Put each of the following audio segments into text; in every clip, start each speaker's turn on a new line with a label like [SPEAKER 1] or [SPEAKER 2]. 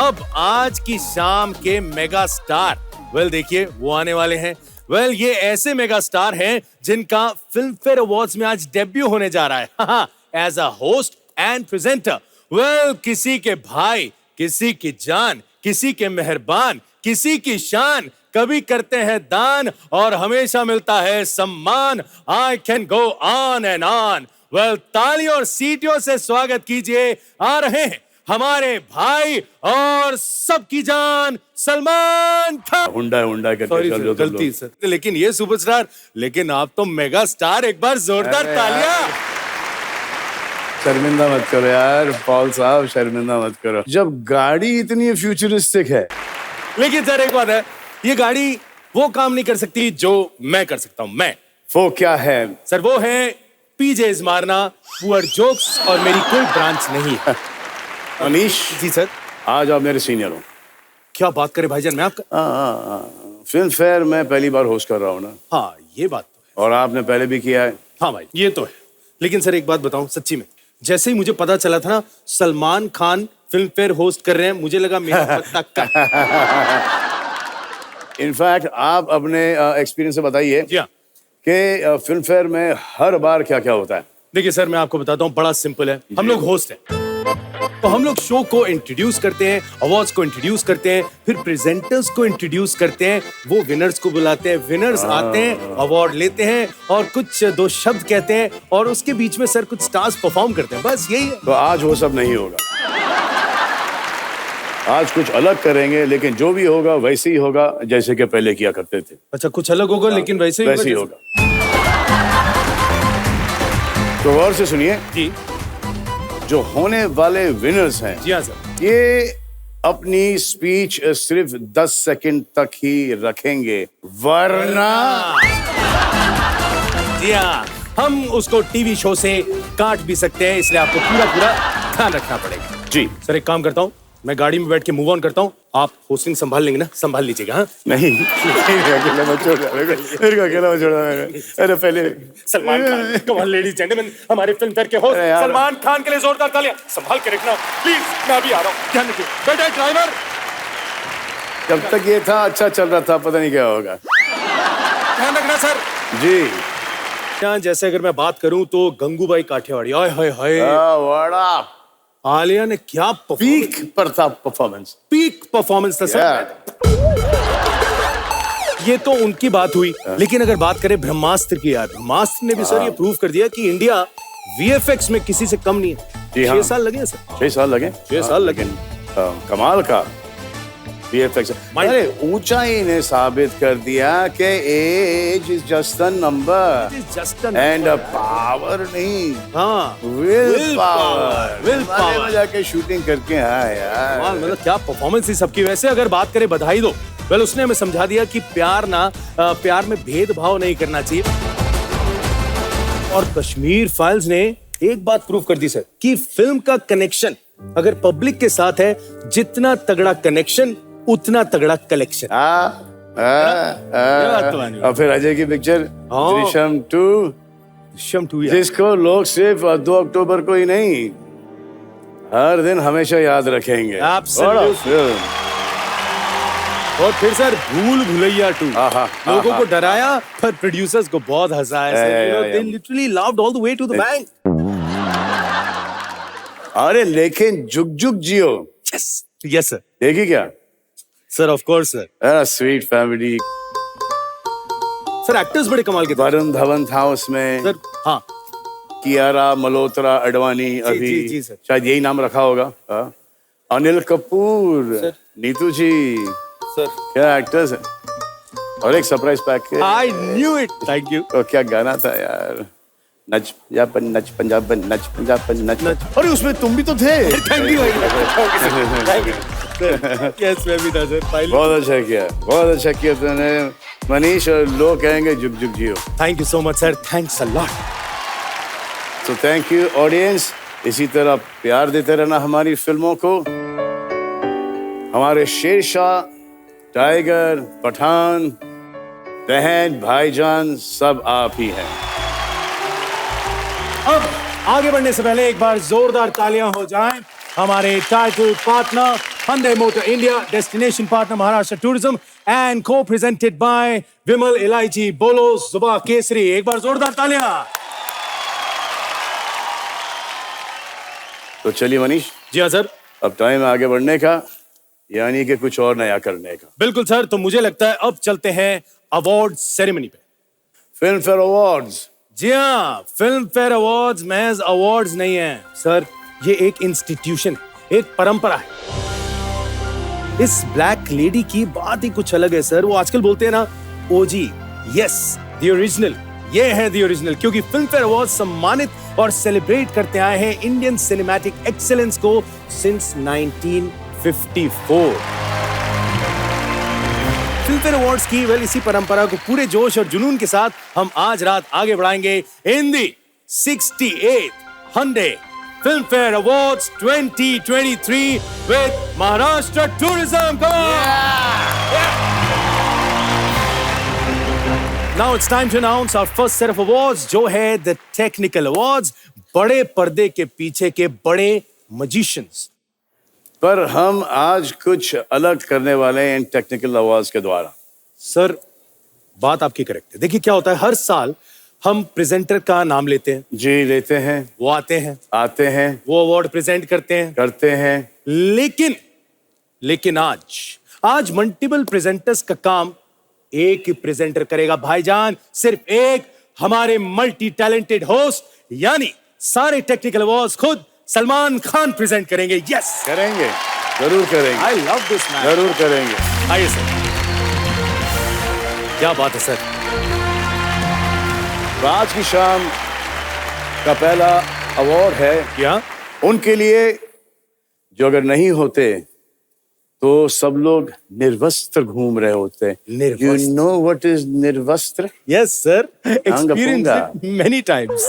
[SPEAKER 1] अब आज की शाम के मेगा स्टार देखिए वो आने वाले हैं। ये ऐसे मेगा स्टार हैं जिनका फिल्म फेयर अवार्ड्स में आज डेब्यू होने जा रहा है as a host and presenter. किसी के भाई, किसी की जान, किसी के मेहरबान, किसी की शान, कभी करते हैं दान और हमेशा मिलता है सम्मान। I can go on and on. तालियों और सीटियों से स्वागत कीजिए, आ रहे हैं हमारे भाई और सबकी जान सलमान खान।
[SPEAKER 2] हुंडा करके चल
[SPEAKER 1] गलती सर, लेकिन ये सुपरस्टार, लेकिन आप तो मेगा स्टार। एक बार जोरदार तालियां।
[SPEAKER 2] शर्मिंदा मत करो यार पॉल साहब, शर्मिंदा मत करो जब गाड़ी इतनी फ्यूचरिस्टिक है।
[SPEAKER 1] लेकिन सर एक बात है, ये गाड़ी वो काम नहीं कर सकती जो मैं कर सकता हूँ। मैं
[SPEAKER 2] वो क्या है
[SPEAKER 1] सर? वो है पीजेज मारना, पुअर जोक्स और मेरी कोई ब्रांच नहीं है।
[SPEAKER 2] मनीष
[SPEAKER 1] जी सर।
[SPEAKER 2] आज आप मेरे सीनियर हो।
[SPEAKER 1] क्या बात करें भाईजान, मैं आपका
[SPEAKER 2] फिल्म फेयर में पहली बार होस्ट कर रहा हूँ ना।
[SPEAKER 1] हाँ ये बात तो है।
[SPEAKER 2] और आपने पहले भी किया है।
[SPEAKER 1] हाँ भाई ये तो है। लेकिन सर एक बात बताऊं सच्ची में, जैसे ही मुझे पता चला था ना Salman Khan film fair host कर रहे हैं, मुझे लगा मेरा पत्ता का।
[SPEAKER 2] इनफैक्ट आप अपने एक्सपीरियंस से बताइए कि फिल्म फेयर में हर बार क्या क्या होता है।
[SPEAKER 1] देखिए सर मैं आपको बताता हूँ, बड़ा सिंपल है। हम लोग होस्ट हैं तो हम लोग शो को इंट्रोड्यूस करते हैं, अवार्ड्स को इंट्रोड्यूस करते हैं, फिर प्रेजेंटर्स को इंट्रोड्यूस करते हैं, वो विनर्स को बुलाते हैं, विनर्स आते हैं, अवार्ड लेते हैं और कुछ दो शब्द कहते हैं और उसके बीच में सर कुछ स्टार्स परफॉर्म करते हैं, बस यही है।
[SPEAKER 2] तो आज वो सब नहीं होगा, आज कुछ अलग करेंगे, लेकिन जो भी होगा वैसे ही होगा जैसे कि पहले किया करते थे।
[SPEAKER 1] अच्छा कुछ अलग होगा लेकिन वैसे
[SPEAKER 2] ही होगा। तो गौर से सुनिए
[SPEAKER 1] जी।
[SPEAKER 2] जो होने वाले विनर्स हैं,
[SPEAKER 1] जी हाँ सर,
[SPEAKER 2] ये अपनी स्पीच सिर्फ 10 सेकंड तक ही रखेंगे, वरना
[SPEAKER 1] जी हाँ हम उसको टीवी शो से काट भी सकते हैं, इसलिए आपको पूरा ध्यान रखना पड़ेगा।
[SPEAKER 2] जी
[SPEAKER 1] सर एक काम करता हूँ, मैं गाड़ी में बैठ के मूव ऑन करता हूँ, आप होस्टिंग संभाल लेंगे ना? संभाल लीजिएगा। हाँ
[SPEAKER 2] नहीं अकेला मत छोड़ना मेरे को, अकेला मत छोड़ना। अरे पहले
[SPEAKER 1] Salman Khan, come on ladies gentleman, हमारे फिल्म फेयर के होस्ट सलमान खान के लिए जोरदार तालियां। संभाल के रखना प्लीज, मैं अभी आ रहा हूँ, ध्यान रखिए। बेटा ड्राइवर।
[SPEAKER 2] जब तक ये था अच्छा चल रहा था, पता नहीं क्या होगा।
[SPEAKER 1] ध्यान रखना सर।
[SPEAKER 2] जी।
[SPEAKER 1] जैसे अगर मैं बात करूं तो गंगूबाई काठियावाड़ी, आय हाय हाय,
[SPEAKER 2] बड़ा
[SPEAKER 1] आलिया ने क्या
[SPEAKER 2] पीक पर था परफॉर्मेंस,
[SPEAKER 1] पीक परफॉर्मेंस था सर। ये तो उनकी बात हुई, लेकिन अगर बात करें ब्रह्मास्त्र की, यार ब्रह्मास्त्र ने भी सर ये प्रूव कर दिया कि इंडिया वीएफएक्स में किसी से कम नहीं है। 6 साल लगे सर।
[SPEAKER 2] 6 साल लगे,
[SPEAKER 1] 6 साल लगे।
[SPEAKER 2] कमाल का वीएफएक्स। अरे ऊंचाई ने साबित कर दिया कि age is just a number and power नहीं।
[SPEAKER 1] हाँ
[SPEAKER 2] विल पावर में जाके शूटिंग करके आया यार।
[SPEAKER 1] मतलब क्या परफॉर्मेंस थी सबकी। वैसे अगर बात करें बधाई दो, उसने हमें समझा दिया कि प्यार में भेदभाव नहीं करना चाहिए। और कश्मीर फाइल्स ने एक बात प्रूव कर दी सर कि फिल्म का कनेक्शन अगर पब्लिक के साथ है, जितना तगड़ा कनेक्शन उतना तगड़ा कलेक्शन।
[SPEAKER 2] और फिर अजय की पिक्चर दृश्यम 2, जिसको लोग सिर्फ 2 अक्टूबर को ही नहीं, हर दिन हमेशा याद रखेंगे।
[SPEAKER 1] और फिर सर भूल भुलैया 2 लोगों को डराया पर प्रोड्यूसर्स को बहुत हंसाया। They literally laughed all the way to the bank.
[SPEAKER 2] अरे लेकिन जुग जुग जियो।
[SPEAKER 1] Yes sir.
[SPEAKER 2] देखी क्या?
[SPEAKER 1] Sir of course sir.
[SPEAKER 2] Sweet family.
[SPEAKER 1] Sir actors बड़े कमाल के थे।
[SPEAKER 2] वरुण धवन था उसमें सर।
[SPEAKER 1] हाँ
[SPEAKER 2] कियारा मल्होत्रा अडवाणी, अभी
[SPEAKER 1] जी सर,
[SPEAKER 2] शायद यही नाम रखा होगा। अनिल कपूर सर, नीतू जी सर, क्या एक्टर्स हैं। और एक surprise pack.
[SPEAKER 1] I knew it, thank you.
[SPEAKER 2] और क्या गाना था यार, नच पंजाबन नच पंजाबन नच पंजाबन नच। अरे उसमें तुम भी तो थे।
[SPEAKER 1] थैंक यू भाई। यस मैं भी था सर।
[SPEAKER 2] बहुत अच्छा किया तुमने मनीष, और लोग कहेंगे जुग जुग जियो।
[SPEAKER 1] Thank you so much sir, thanks a lot.
[SPEAKER 2] तो थैंक यू ऑडियंस, इसी तरह प्यार देते रहना हमारी फिल्मों को। हमारे शेरशाह, टाइगर, पठान, बहन, भाईजान सब आप ही हैं।
[SPEAKER 1] अब आगे बढ़ने से पहले एक बार जोरदार तालियां हो जाएं हमारे title partner Hyundai Motor India, destination partner Maharashtra tourism and को प्रेजेंटेड बाय विमल इलायची बोलो जुबा केसरी। एक बार जोरदार तालियां।
[SPEAKER 2] तो चलिए मनीष।
[SPEAKER 1] जी हाँ सर।
[SPEAKER 2] अब टाइम है आगे बढ़ने का, यानी कि कुछ और नया करने का।
[SPEAKER 1] बिल्कुल सर। तो मुझे लगता है अब चलते हैं अवार्ड सेरेमनी पे।
[SPEAKER 2] Filmfare awards.
[SPEAKER 1] जी हाँ, फिल्म फेयर अवार्ड्स महज अवार्ड्स नहीं है सर, ये एक इंस्टीट्यूशन है, एक परंपरा है। इस ब्लैक लेडी की बात ही कुछ अलग है सर। वो आजकल बोलते हैं ना ओजी, यस द ओरिजिनल, ये है द ओरिजिनल, क्योंकि फिल्म फेयर अवार्ड सम्मानित और सेलिब्रेट करते आए हैं इंडियन सिनेमैटिक एक्सीलेंस को सिंस 1954। फिल्म फेयर अवार्ड्स की इसी परंपरा को पूरे जोश और जुनून के साथ हम आज रात आगे बढ़ाएंगे इन दी 68th Hyundai Filmfare Awards 2023 with Maharashtra Tourism. Come on! Now it's time to announce our first set of awards, जो है the Technical Awards, बड़े पर्दे के पीछे के बड़े magicians.
[SPEAKER 2] पर हम आज कुछ अलग करने वाले हैं इन टेक्निकल अवार्ड्स के द्वारा।
[SPEAKER 1] सर बात आपकी करेक्ट है। देखिए क्या होता है, हर साल हम प्रेजेंटर का नाम लेते हैं।
[SPEAKER 2] जी लेते हैं।
[SPEAKER 1] वो आते हैं वो अवार्ड प्रेजेंट करते हैं। लेकिन आज मल्टीपल प्रेजेंटर्स का काम एक ही प्रेजेंटर करेगा भाईजान। सिर्फ एक हमारे मल्टी टैलेंटेड होस्ट, यानी सारे टेक्निकल अवार्ड्स खुद सलमान खान प्रेजेंट करेंगे। यस
[SPEAKER 2] करेंगे, जरूर करेंगे।
[SPEAKER 1] I love this man.
[SPEAKER 2] जरूर करेंगे।
[SPEAKER 1] आइए सर। क्या बात है सर।
[SPEAKER 2] आज की शाम का पहला अवार्ड है
[SPEAKER 1] क्या
[SPEAKER 2] उनके लिए जो अगर नहीं होते तो सब लोग निर्वस्त्र घूम रहे होते। You know what is निर्वस्त्र?
[SPEAKER 1] Yes sir, experienced it many times.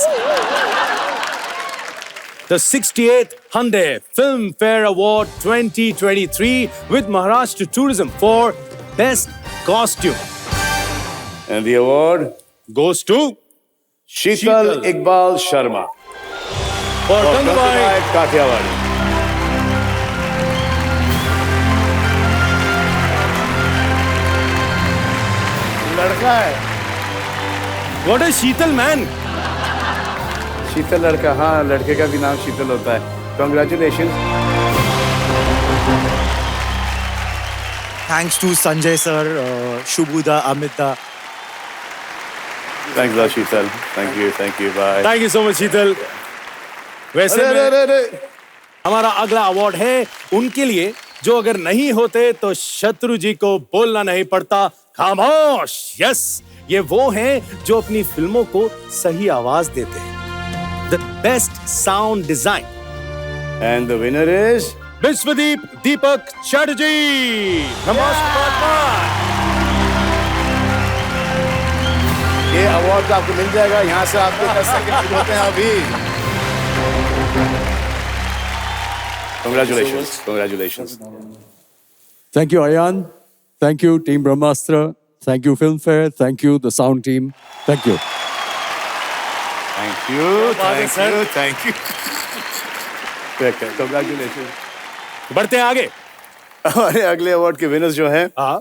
[SPEAKER 1] The 68th Hyundai Filmfare Award 2023 with Maharashtra Tourism for Best Costume.
[SPEAKER 2] And the award
[SPEAKER 1] goes to
[SPEAKER 2] Sheetal Iqbal Sharma
[SPEAKER 1] for Gangubai
[SPEAKER 2] Kathiawadi. लड़का है।
[SPEAKER 1] What is Sheetal man?
[SPEAKER 2] शीतल लड़का, हाँ लड़के का भी नाम शीतल होता है। Congratulations.
[SPEAKER 3] Thanks to Sanjay sir, Shubhuda, Amita.
[SPEAKER 2] Thanks a lot, Sheetal. Thank you, bye.
[SPEAKER 1] Thank you so much, शीतल। वैसे हमारा अगला अवार्ड है उनके लिए जो अगर नहीं होते तो शत्रु जी को बोलना नहीं पड़ता, खामोश। यस, ये वो हैं जो अपनी फिल्मों को सही आवाज देते हैं। The best sound design.
[SPEAKER 2] And the winner is
[SPEAKER 1] Vishwadeep दीपक चैटर्जी। नमस्कार।
[SPEAKER 2] ये अवार्ड आपको मिल जाएगा, यहाँ से आपके 10 सेकंड होते हैं अभी। Congratulations.
[SPEAKER 4] Thank you, Aryan. Thank you, Team Brahmastra. Thank you, Filmfare. Thank you, the sound team. Thank you.
[SPEAKER 2] Thank you. Congratulations.
[SPEAKER 1] बढ़ते हैं आगे।
[SPEAKER 2] हमारे अगले अवार्ड के विनर्स जो हैं,
[SPEAKER 1] हाँ,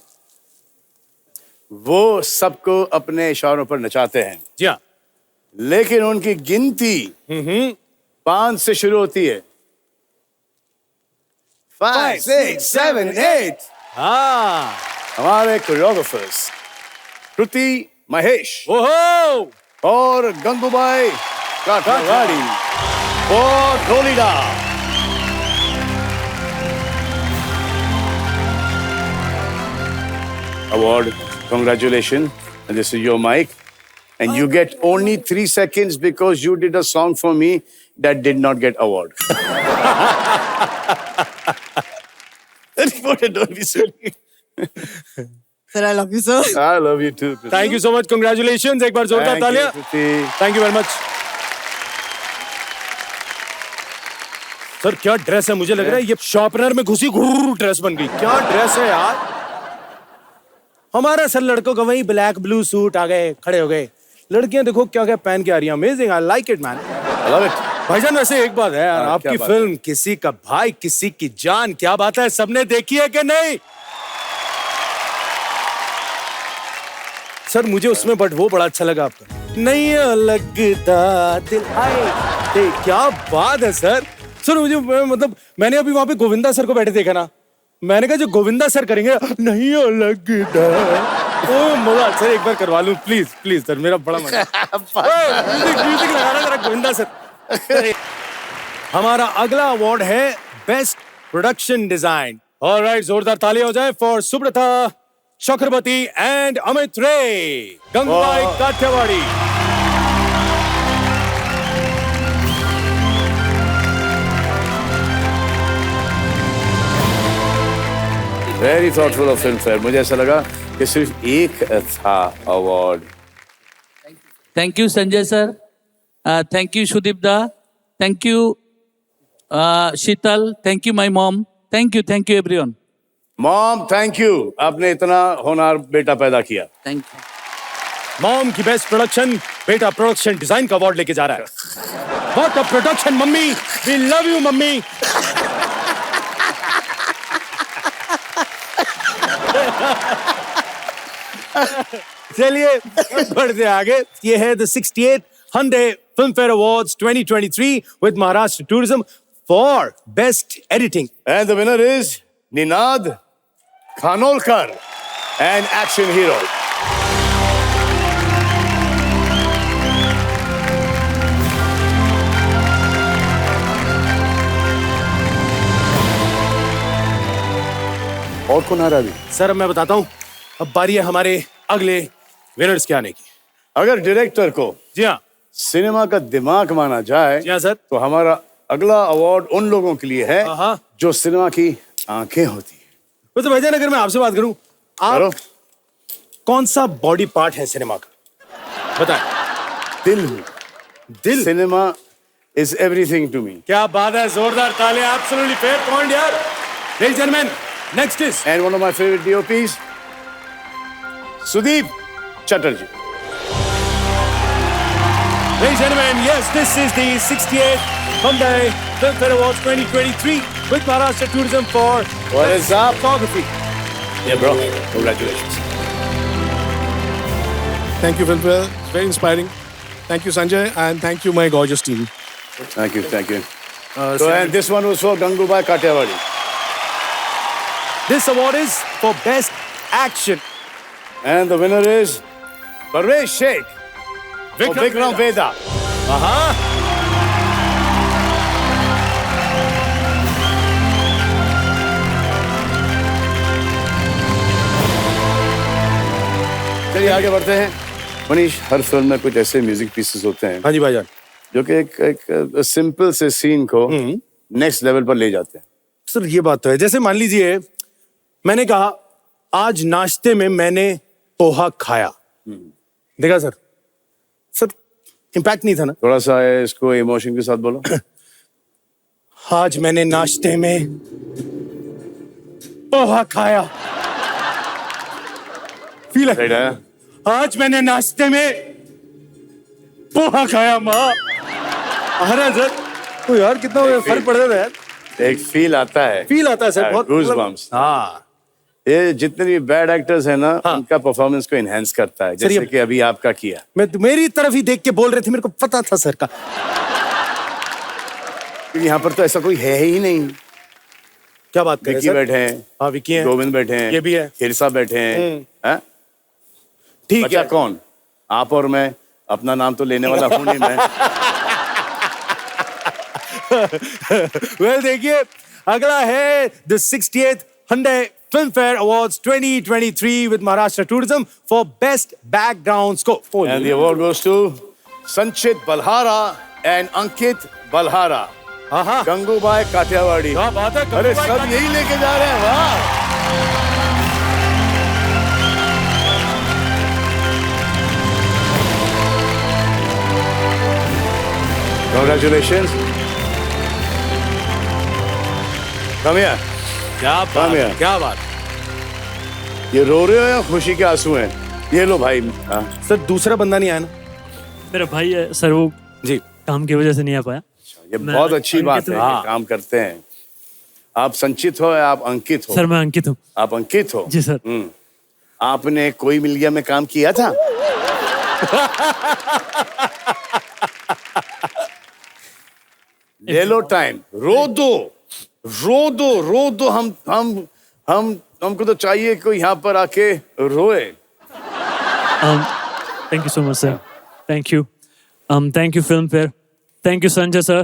[SPEAKER 2] वो सबको अपने इशारों पर नचाते हैं।
[SPEAKER 1] जी हाँ।
[SPEAKER 2] लेकिन उनकी गिनती 5 से शुरू होती है। 5, 6, 7, 8।
[SPEAKER 1] हाँ,
[SPEAKER 2] हमारे कोरियोग्राफर्स कृति महेश
[SPEAKER 1] ओहो
[SPEAKER 2] और गंगूबाई काठावाड़ी और ढोलीडा। Award, congratulations. And this is your mic. And you get only 3 seconds because you did a song for me that did not get award. Don't be silly.
[SPEAKER 3] Sir, I love you, sir.
[SPEAKER 2] I love you too.
[SPEAKER 1] Thank you so much. Congratulations. एक बार जोरदार तालियां। Thank you very much. Sir क्या dress है, मुझे लग रहा है ये शॉर्पनर में घुसी ड्रेस बन गई। क्या ड्रेस है यार। हमारा सर लड़कों का वही ब्लैक ब्लू सूट आ गए, खड़े हो गए। लड़कियां देखो क्या क्या पहन के आ रही हैं। Amazing, I like it man.
[SPEAKER 2] I love it.
[SPEAKER 1] भाईजान वैसे एक बात है यार,
[SPEAKER 2] हाँ,
[SPEAKER 1] आपकी
[SPEAKER 2] क्या बात
[SPEAKER 1] फिल्म किसी का भाई किसी की जान, क्या बात है, सबने देखी है कि नहीं? सर मुझे उसमें बट वो बड़ा अच्छा लगा आपका, नहीं लगता दिल आए, क्या बात है सर। सर मुझे मतलब मैंने अभी वहां पे गोविंदा सर को बैठे देखा ना, मैंने कहा जो गोविंदा सर करेंगे नहीं लगता, ओ मजा। सर एक बार करवा लूं प्लीज प्लीज सर, मेरा बड़ा मजा। म्यूजिक लगाना जरा गोविंदा सर। हमारा अगला अवार्ड है बेस्ट प्रोडक्शन डिजाइन। ऑलराइट, जोरदार तालियां हो जाए for Subrata Chakraborty and Amit Ray, Gangubai Kathiawadi.
[SPEAKER 2] Very thoughtful of Filmfare. मुझे ऐसा लगा कि सिर्फ एक था award.
[SPEAKER 5] Thank you Sanjay sir, thank you Sudeep da, thank you Sheetal, thank you my mom, thank you everyone.
[SPEAKER 2] Mom thank you, आपने इतना होनहार बेटा पैदा किया।
[SPEAKER 5] Thank you.
[SPEAKER 1] मॉम की बेस्ट प्रोडक्शन, बेटा प्रोडक्शन डिजाइन का अवार्ड लेके जा रहा है। What a production mummy, we love you mummy. चलिए बढ़ते आगे। ये है the 68th Hyundai Filmfare Awards 2023 with Maharashtra Tourism for Best Editing.
[SPEAKER 2] And the winner is Ninad Khanolkar, an action hero. और कौन आ रहा है?
[SPEAKER 1] सर अब मैं बताता हूँ, अब बारी है हमारे अगले विनर्स के आने की।
[SPEAKER 2] अगर डायरेक्टर को
[SPEAKER 1] जी हाँ
[SPEAKER 2] सिनेमा का दिमाग माना जाए,
[SPEAKER 1] जी हाँ सर,
[SPEAKER 2] तो हमारा अगला अवार्ड उन लोगों के लिए है
[SPEAKER 1] हाँ।
[SPEAKER 2] जो सिनेमा की आंखें होती है।
[SPEAKER 1] वैसे भाईजान अगर मैं आपसे बात करूं, आप कौन सा बॉडी पार्ट है सिनेमा का, बताएं।
[SPEAKER 2] दिल।
[SPEAKER 1] दिल।
[SPEAKER 2] Cinema is everything to me.
[SPEAKER 1] क्या बात है, जोरदार तालियां, एब्सोल्युटली फेयर पॉइंट यार। Ladies and gentleman, next is
[SPEAKER 2] and one of my favourite DOPs Sudeep Chatterjee.
[SPEAKER 1] Ladies and gentlemen, yes, this is the 68th Hyundai Filmfare Awards 2023 with Maharashtra Tourism for
[SPEAKER 2] What is up?
[SPEAKER 1] photography.
[SPEAKER 2] Yeah, bro. Congratulations.
[SPEAKER 6] Thank you, Filmfare. It's very inspiring. Thank you, Sanjay, and thank you, my gorgeous team.
[SPEAKER 2] Thank you, thank you. So, and this one was for Gangubai Kathiawadi.
[SPEAKER 1] This award is for Best Action.
[SPEAKER 2] And the winner is Parvesh Sheikh. Vikram Veda. चलिए आगे बढ़ते हैं। मनीष, हर film में कुछ ऐसे music pieces होते हैं
[SPEAKER 1] हाँ जी भाईजान,
[SPEAKER 2] जो कि एक सिंपल से सीन को नेक्स्ट लेवल पर ले जाते हैं।
[SPEAKER 1] सर ये बात तो है, जैसे मान लीजिए मैंने कहा आज नाश्ते में मैंने पोहा खाया, देखा सर, सर इम्पैक्ट नहीं था ना।
[SPEAKER 2] थोड़ा सा इसको इमोशन के साथ बोलो।
[SPEAKER 1] आज मैंने नाश्ते में पोहा खाया, फील
[SPEAKER 2] राइट है।
[SPEAKER 1] आज मैंने नाश्ते में पोहा खाया माँ। आ रहा है सर, तो यार कितना फर्क पड़ रहा है यार,
[SPEAKER 2] एक फील आता है,
[SPEAKER 1] फील आता है सर, बहुत
[SPEAKER 2] गूज़बम्प्स।
[SPEAKER 1] हाँ,
[SPEAKER 2] ये जितने भी बैड एक्टर्स हैं ना,
[SPEAKER 1] हाँ।
[SPEAKER 2] उनका परफॉर्मेंस को इनहेंस करता है, जैसे कि अभी आपका किया।
[SPEAKER 1] मेरी तरफ ही देख के बोल रहे थे, मेरे को पता था सर का।
[SPEAKER 2] यहाँ पर तो ऐसा कोई है ही नहीं।
[SPEAKER 1] क्या बात कर रहे हैं
[SPEAKER 2] विक्की
[SPEAKER 1] सर?
[SPEAKER 2] बैठे हैं,
[SPEAKER 1] हाँ विक्की हैं,
[SPEAKER 2] गोविंद बैठे हैं,
[SPEAKER 1] ये भी है,
[SPEAKER 2] खिरसा बैठे हैं, हैं?
[SPEAKER 1] ठीक
[SPEAKER 2] बचा
[SPEAKER 1] है।
[SPEAKER 2] कौन? आप और मैं। अपना नाम तो लेने वाला हूँ नहीं मैं।
[SPEAKER 1] वेल देखिए, अगला है the 68th Hyundai Filmfare Awards 2023 with Maharashtra Tourism for Best Background Score.
[SPEAKER 2] And the award goes to Sanchit Balhara and Ankit Balhara.
[SPEAKER 1] हाँ,
[SPEAKER 2] गंगूबाई काठियावाड़ी।
[SPEAKER 1] क्या बात है,
[SPEAKER 2] अरे
[SPEAKER 1] गंगूबाई
[SPEAKER 2] सब यही लेके जा रहे हैं, वाह। Congratulations. Come here.
[SPEAKER 1] क्या बात है, क्या बात।
[SPEAKER 2] ये रो रहे हो या खुशी के आंसू हैं? ये लो भाई। हाँ।
[SPEAKER 1] सर दूसरा बंदा नहीं आया ना?
[SPEAKER 7] मेरा भाई है सर, वो
[SPEAKER 1] जी
[SPEAKER 7] काम की वजह से नहीं आ पाया।
[SPEAKER 2] ये बहुत अच्छी बात है कि काम करते हैं। आप संचित हो या आप अंकित हो?
[SPEAKER 7] सर मैं अंकित हूँ।
[SPEAKER 2] आप अंकित हो?
[SPEAKER 7] जी सर।
[SPEAKER 2] आपने कोई मिल गया में काम किया था? ले लो टाइम, रो दो। हमको तो चाहिए कोई यहाँ पर आके रोए।
[SPEAKER 7] Thank you so much, sir. Thank you. Thank you, Filmfare. Thank you, Sanjay sir,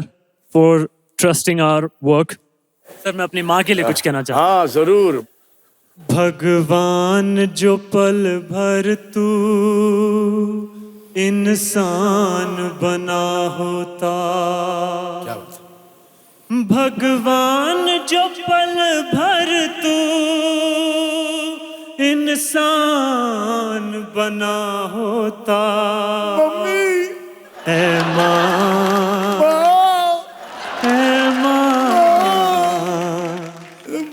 [SPEAKER 7] for trusting our work. Sir मैं अपनी माँ के लिए कुछ कहना चाहता हूँ।
[SPEAKER 2] हाँ जरूर।
[SPEAKER 7] भगवान जो पल भर तू इंसान बना होता, भगवान जो पल भर तू इंसान बना होता, ऐ माँ, ऐ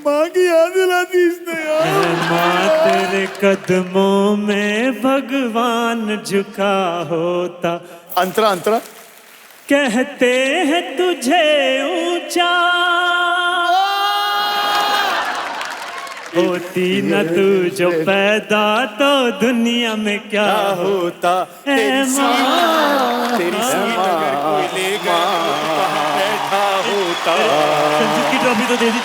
[SPEAKER 2] माँ की याद दिलाती इसने यार।
[SPEAKER 7] माँ तेरे कदमों में भगवान झुका होता।
[SPEAKER 2] अंतरा
[SPEAKER 7] कहते हैं तुझे ऊंचा, होती न तू जो पैदा तो दुनिया में क्या
[SPEAKER 2] होता।
[SPEAKER 7] ऐ माँ,
[SPEAKER 2] तेरी माँ बैठा होता।
[SPEAKER 7] संजीत की ट्रॉफी तो दे दी।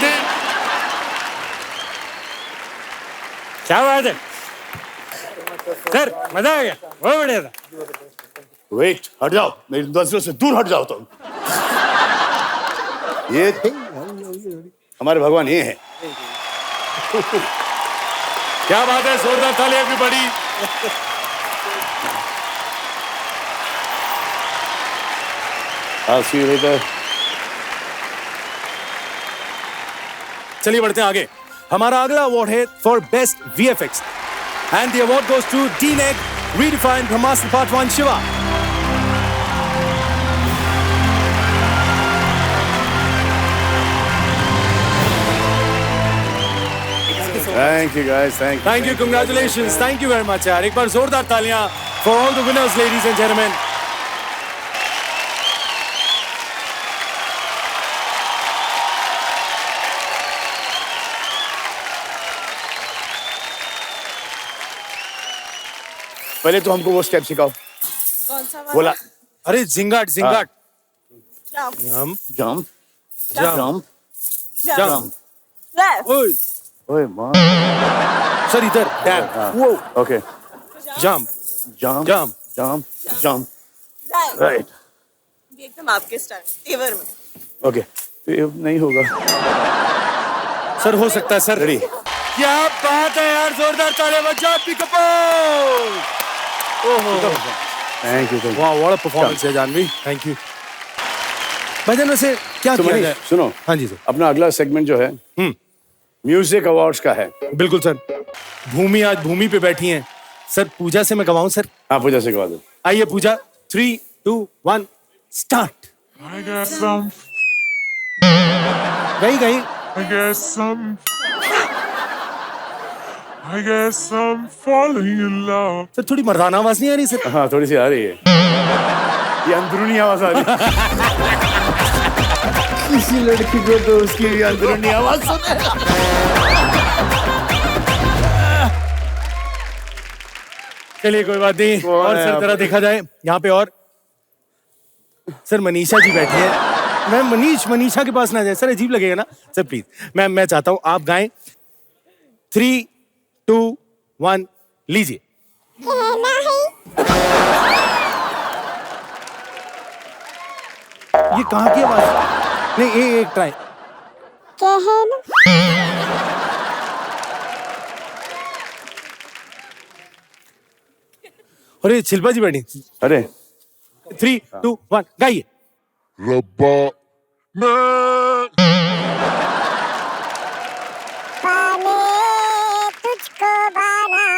[SPEAKER 8] क्या बात है सर, मजा आ गया, बहुत बढ़िया था।
[SPEAKER 2] वेट, हट जाओ, मेरी नजरों से दूर हट जाओ तुम। ये हमारे भगवान ये हैं।
[SPEAKER 8] क्या बात है, जोरदार ताली everybody.
[SPEAKER 2] I'll see you later.
[SPEAKER 1] चलिए बढ़ते हैं आगे। हमारा अगला अवार्ड है for best VFX and the award goes to D-Neck, Redefined, Brahmastra Part 1, Shiva.
[SPEAKER 2] Thank you guys, thank you.
[SPEAKER 1] Thank you, congratulations, thank you very much यार। एक बार जोरदार तालियां for all the winners, ladies and gentlemen.
[SPEAKER 2] पहले तो हमको वो step सिखाओ।
[SPEAKER 3] कौन सा वाला?
[SPEAKER 2] बोला
[SPEAKER 1] अरे Zingaat Zingaat.
[SPEAKER 3] Jump.
[SPEAKER 2] Jump
[SPEAKER 1] jump
[SPEAKER 2] jump.
[SPEAKER 3] Left.
[SPEAKER 1] ओए
[SPEAKER 2] ओए माँ।
[SPEAKER 1] सर इधर डैम वो
[SPEAKER 2] okay.
[SPEAKER 1] Jump
[SPEAKER 2] jump
[SPEAKER 1] jump
[SPEAKER 2] jump jump.
[SPEAKER 3] Right.
[SPEAKER 2] Right.
[SPEAKER 3] ये एकदम आपके स्टाइल, तेवर में।
[SPEAKER 2] ओके, ये नहीं होगा।
[SPEAKER 1] सर हो सकता है सर।
[SPEAKER 2] रेडी।
[SPEAKER 1] क्या बात है यार, जोरदार तालियां बजाओ जानवी कपूर। ओहो
[SPEAKER 2] थैंक यू।
[SPEAKER 1] वाह व्हाट अ परफॉर्मेंस है जानवी, थैंक यू। भजन वैसे क्या
[SPEAKER 2] तो
[SPEAKER 1] किया जाए?
[SPEAKER 2] सुनो,
[SPEAKER 1] हाँ जी सर।
[SPEAKER 2] अपना अगला सेगमेंट जो है म्यूजिक अवार्ड्स का है।
[SPEAKER 1] बिल्कुल सर। भूमि आज भूमि पे बैठी हैं सर। पूजा से मैं गवाऊं सर?
[SPEAKER 2] हाँ पूजा से गवा दो।
[SPEAKER 1] आइए पूजा, 3, 2, 1 स्टार्ट। गई
[SPEAKER 9] I guess I'm falling in love.
[SPEAKER 1] Sir थोड़ी मर्दाना आवाज नहीं आ रही सर?
[SPEAKER 2] हाँ थोड़ी सी आ रही है। ये अंदरूनी आवाज आ रही है। किसी लड़की को तो उसकी भी अंदरूनी आवाज सुने।
[SPEAKER 1] चलिए कोई बात नहीं। और सर तरह देखा जाए यहाँ पे और सर मनीषा जी बैठी है। मैं मनीषा के पास ना जाए सर, अजीब लगेगा ना सर। प्लीज मैं चाहता हूँ आप गाएं। 3, 2, 1 लीजिए। ये कहाँ की आवाज? नहीं एक ट्राई। अरे शिल्पा जी बैठी।
[SPEAKER 2] अरे
[SPEAKER 1] 3, 2, 1 गाइए।
[SPEAKER 9] रब्बा मैं
[SPEAKER 10] तुझको बनाने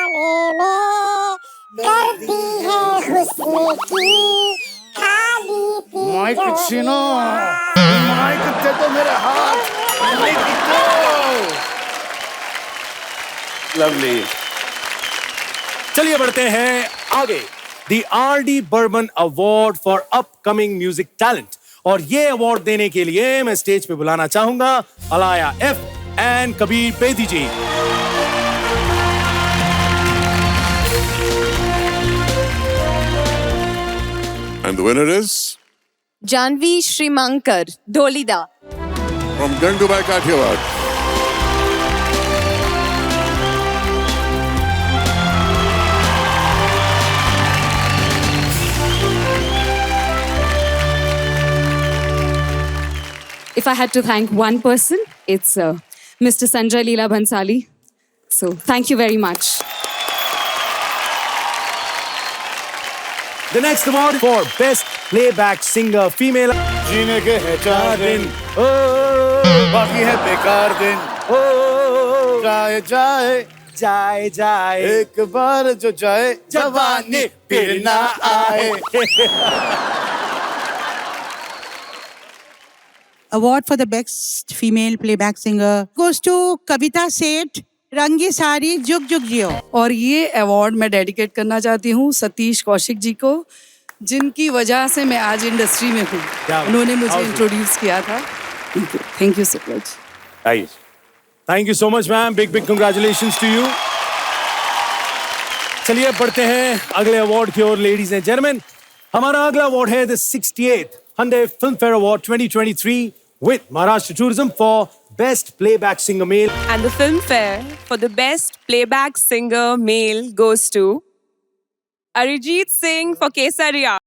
[SPEAKER 10] में करती है हुस्न की खाली पी
[SPEAKER 2] माइक छीनो, माइक दे दो मेरे हाथ, माइक दो। लवली।
[SPEAKER 1] चलिए बढ़ते हैं आगे। The R.D. Burman Award for Upcoming Music Talent और ये अवार्ड देने के लिए मैं स्टेज पे बुलाना चाहूंगा Alaya F and Kabir Bedi ji.
[SPEAKER 9] And the winner is
[SPEAKER 3] Janhvi Shrimankar, Dholida.
[SPEAKER 9] from Gangubai Kathiawad.
[SPEAKER 11] If I had to thank one person, it's Mr. Sanjay Leela Bhansali. So thank you very much.
[SPEAKER 1] The next award for Best Playback Singer Female.
[SPEAKER 2] जीने के है 4 दिन, बाकी है बेकार दिन, जाए जाए
[SPEAKER 1] जाए जाए
[SPEAKER 2] एक बार जो जाए जवानी फिर ना आए।
[SPEAKER 12] Award for the best female playback singer goes to Kavita Seth, रंगी साड़ी जुग जुग जियो।
[SPEAKER 13] और ये अवार्ड मैं डेडिकेट करना चाहती हूँ सतीश कौशिक जी को, जिनकी वजह से मैं आज इंडस्ट्री में हूँ। उन्होंने मुझे इंट्रोड्यूस किया था। Thank you so much.
[SPEAKER 2] आइए,
[SPEAKER 1] thank you so much ma'am, big big congratulations to you. चलिए बढ़ते हैं अगले अवार्ड की ओर लेडीज एंड जेंटलमैन। हमारा अगला अवार्ड है the 68th Hyundai Filmfare Award 2023 with Maharashtra Tourism for Best Playback Singer Male.
[SPEAKER 14] And the Filmfare for the Best Playback Singer Male goes to Arijit Singh for Kesaria.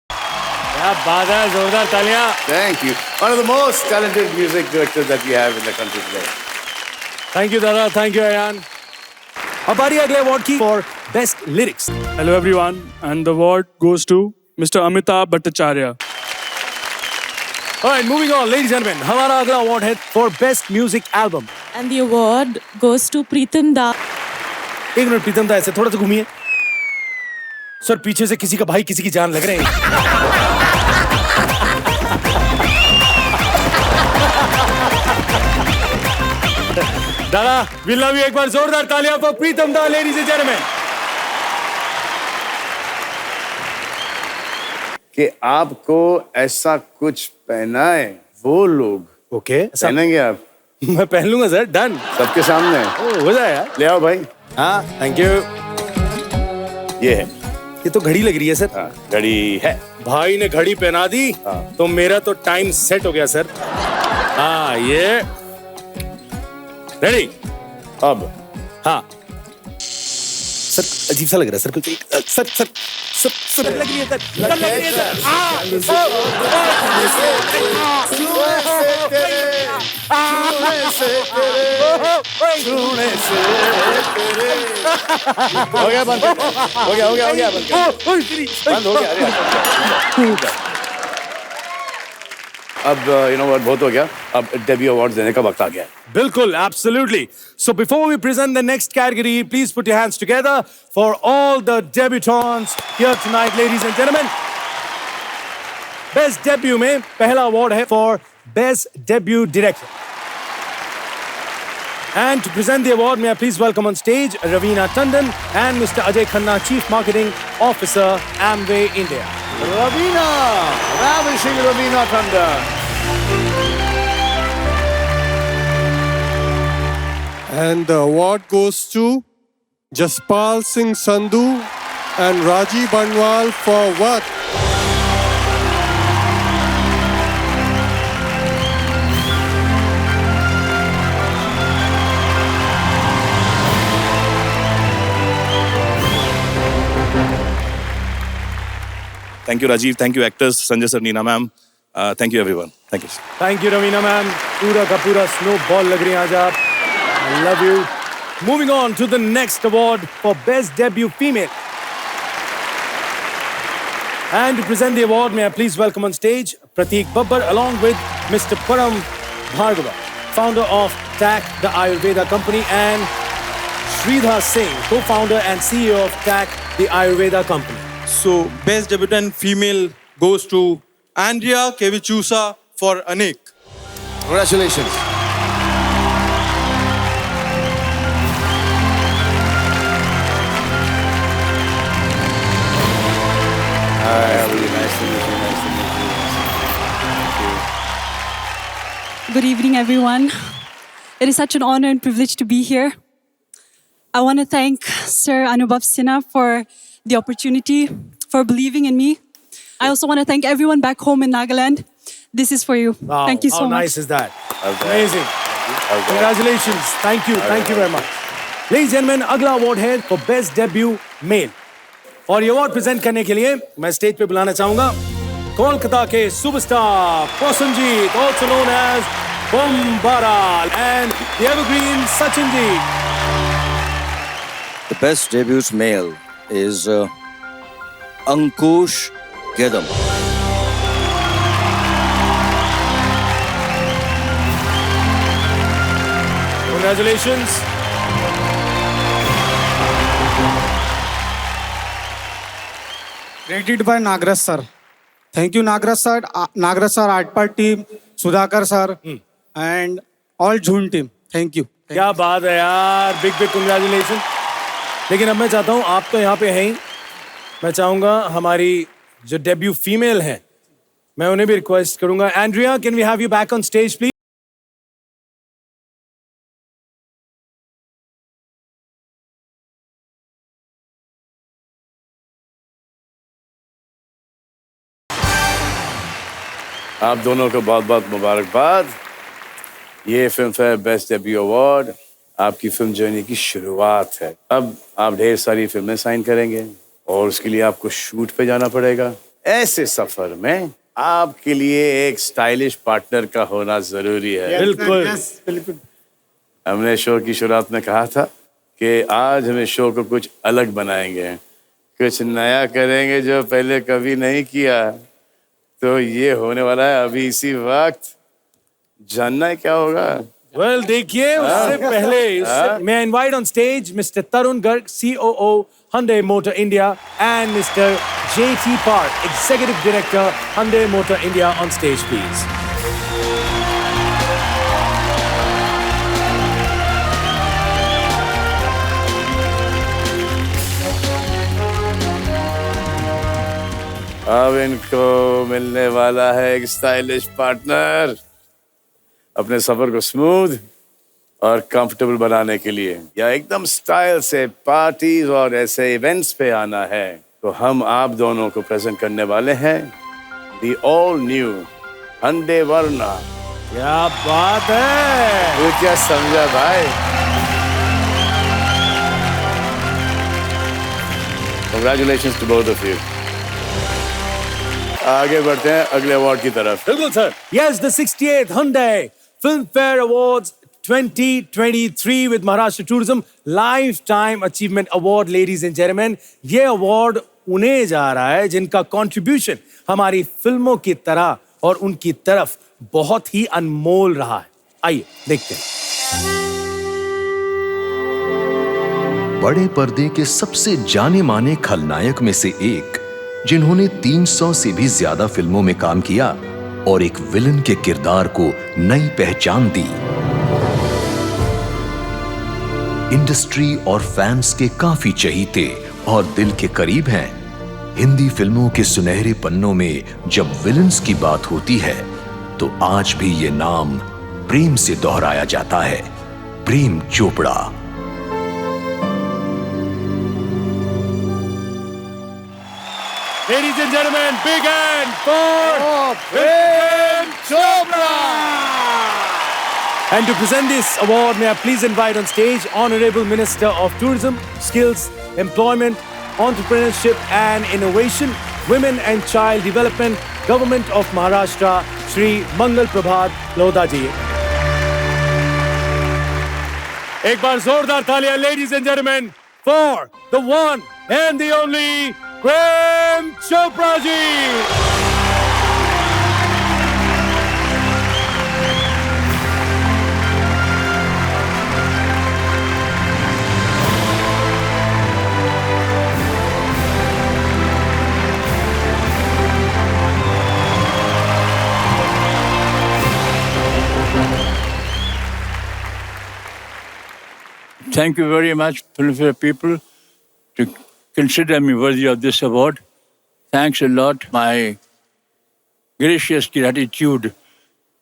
[SPEAKER 1] क्या बात है, जोरदार तालियां।
[SPEAKER 2] Thank you. One of the most talented music directors that we have in the country today.
[SPEAKER 1] Thank you दादा, thank you Ayan. अब बारी अगले award की for best lyrics.
[SPEAKER 6] Hello everyone, and the award goes to Mr. Amitabh Bhattacharya.
[SPEAKER 1] Alright, moving on, ladies and gentlemen, हमारा अगला award है for best music album.
[SPEAKER 15] And the award goes to Pritam Da.
[SPEAKER 1] एक minute प्रीतम दा, ऐसे थोड़ा सा घूमिए। Sir पीछे से किसी का भाई किसी की जान लग रहे हैं। दादा विल लव यू, एक बार जोरदार तालियां फॉर प्रीतम दा, लेडीज एंड जेंटलमैन।
[SPEAKER 2] कि आपको ऐसा कुछ पहनाए वो लोग
[SPEAKER 1] ओके
[SPEAKER 2] पहनेंगे आप?
[SPEAKER 1] मैं पहन लूंगा सर, डन।
[SPEAKER 2] सबके सामने
[SPEAKER 1] हो जाए यार।
[SPEAKER 2] ले आओ भाई।
[SPEAKER 1] हाँ थैंक यू।
[SPEAKER 2] ये है,
[SPEAKER 1] ये तो घड़ी लग रही है सर।
[SPEAKER 2] हाँ, घड़ी है।
[SPEAKER 1] भाई ने घड़ी पहना दी तो मेरा तो टाइम सेट हो गया सर। हाँ ये रेडी।
[SPEAKER 2] अब
[SPEAKER 1] हाँ सर, अजीब सा लग रहा है सर कुछ। सर सर सर सर लग रही है सर, लग रही है सर।
[SPEAKER 2] हो गया बंद, हो गया बंद हो गया। अब यू नो व्हाट, बहुत हो गया। अब डेब्यू अवार्ड देने का वक्त आ गया है।
[SPEAKER 1] बिल्कुल, absolutely. So before we present the next category, please put your hands together for all the debutantes here tonight, ladies and gentlemen. Best debut में पहला award है for Best Debut Director. And to present the award, may I please welcome on stage Raveena Tandon and Mr. Ajay Khanna, Chief Marketing Officer, Amway India.
[SPEAKER 2] Raveena, ravishing Raveena Tandon.
[SPEAKER 16] And the award goes to Jaspal Singh Sandhu and Raji Banwal for what?
[SPEAKER 17] Thank you, Rajiv. Thank you, actors, Sanjay sir, Neena ma'am. Thank you, everyone. Thank you.
[SPEAKER 1] Thank you, Raveena ma'am. पूरा का पूरा snowball लग रही हैं आज आप. I love you. Moving on to the next award for Best Debut Female. And to present the award, may I please welcome on stage Prateek Babbar along with Mr. Param Bhargava, founder of TAC, the Ayurveda company, and Sridhar Singh, co-founder and CEO of TAC, the Ayurveda company.
[SPEAKER 18] So, Best Debutant Female goes to Andrea Kevichusa for Anik.
[SPEAKER 2] Congratulations. Nice to meet you. Nice to meet you. Thank you.
[SPEAKER 15] Good evening, everyone. It is such an honor and privilege to be here. I want to thank Sir Anubhav Sinha for the opportunity, for believing in me. I also want to thank everyone back home in Nagaland. This is for you.
[SPEAKER 1] Wow,
[SPEAKER 15] thank you so
[SPEAKER 1] how
[SPEAKER 15] much.
[SPEAKER 1] nice is that? Amazing. Congratulations. Thank you. Thank you very much. Ladies and gentlemen, अगला award है for Best Debut Male. और ये award present करने के लिए मैं stage पे बुलाना चाहूंगा कोलकाता के superstar Prasannajit, also known as Bombara, and the evergreen Sachinji.
[SPEAKER 19] The best debut male is Ankush Gedam.
[SPEAKER 1] Congratulations.
[SPEAKER 20] Created by Nagraj sir. Thank you, Nagraj sir, Art Part team, Sudhakar sir, and all June team. Thank you.
[SPEAKER 1] क्या बात है यार, big congratulation. लेकिन अब मैं चाहता हूँ, आप तो यहाँ पे हैं ही, मैं चाहूंगा हमारी जो डेब्यू फीमेल है, मैं उन्हें भी रिक्वेस्ट करूंगा. Andrea, can we have you back on stage please?
[SPEAKER 2] आप दोनों को बहुत बहुत मुबारकबाद. ये Filmfare best debut award आपकी फिल्म जर्नी की शुरुआत है. अब आप ढेर सारी फिल्में साइन करेंगे और उसके लिए आपको शूट पे जाना पड़ेगा. ऐसे सफर में आपके लिए एक स्टाइलिश पार्टनर का होना जरूरी है.
[SPEAKER 20] बिल्कुल.
[SPEAKER 2] हमने शो की शुरुआत में कहा था कि आज हमें शो को कुछ अलग बनाएंगे, कुछ नया करेंगे जो पहले कभी नहीं किया. तो ये होने वाला है अभी इसी वक्त. जानना है क्या होगा?
[SPEAKER 1] Well, देखिए, उससे पहले मैं invite on stage Mr. Tarun Garg, COO Hyundai Motor India, and Mr. JT Park, Executive Director Hyundai Motor India, on stage, please.
[SPEAKER 2] अब इनको मिलने वाला है एक स्टाइलिश पार्टनर अपने सफर को स्मूथ और कंफर्टेबल बनाने के लिए, या एकदम स्टाइल से पार्टीज और ऐसे इवेंट्स पे आना है. तो हम आप दोनों को प्रेजेंट करने वाले हैं the all new Hyundai Verna.
[SPEAKER 1] क्या बात है?
[SPEAKER 2] तू क्या समझा भाई? Congratulations to both of you. आगे बढ़ते हैं अगले अवार्ड की तरफ.
[SPEAKER 1] बिल्कुल sir. Yes, the 68th Hyundai Filmfare Awards 2023 with Maharashtra Tourism Lifetime Achievement Award, ladies and gentlemen. ये अवार्ड उन्हें जा रहा है जिनका कंट्रीब्यूशन हमारी फिल्मों की तरह और उनकी तरफ बहुत ही अनमोल रहा है. आइए देखते हैं.
[SPEAKER 21] बड़े पर्दे के सबसे जाने माने खलनायक में से एक, जिन्होंने 300 से भी ज्यादा फिल्मों में काम किया और एक विलन के किरदार को नई पहचान दी. इंडस्ट्री और फैंस के काफी चहीते और दिल के करीब हैं. हिंदी फिल्मों के सुनहरे पन्नों में जब विलन्स की बात होती है तो आज भी ये नाम प्रेम से दोहराया जाता है. Prem Chopra.
[SPEAKER 1] Ladies and gentlemen, big hand for Prem Chopra! And to present this award, may I please invite on stage Honorable Minister of Tourism, Skills, Employment, Entrepreneurship and Innovation, Women and Child Development, Government of Maharashtra, Shri Mangal Prabhat Lodha ji. एक बार जोरदार तालियां, ladies and gentlemen, for the one and the only Prem Chopra ji.
[SPEAKER 22] Thank you very much, Filmfare people, to consider me worthy of this award. Thanks a lot. My gracious gratitude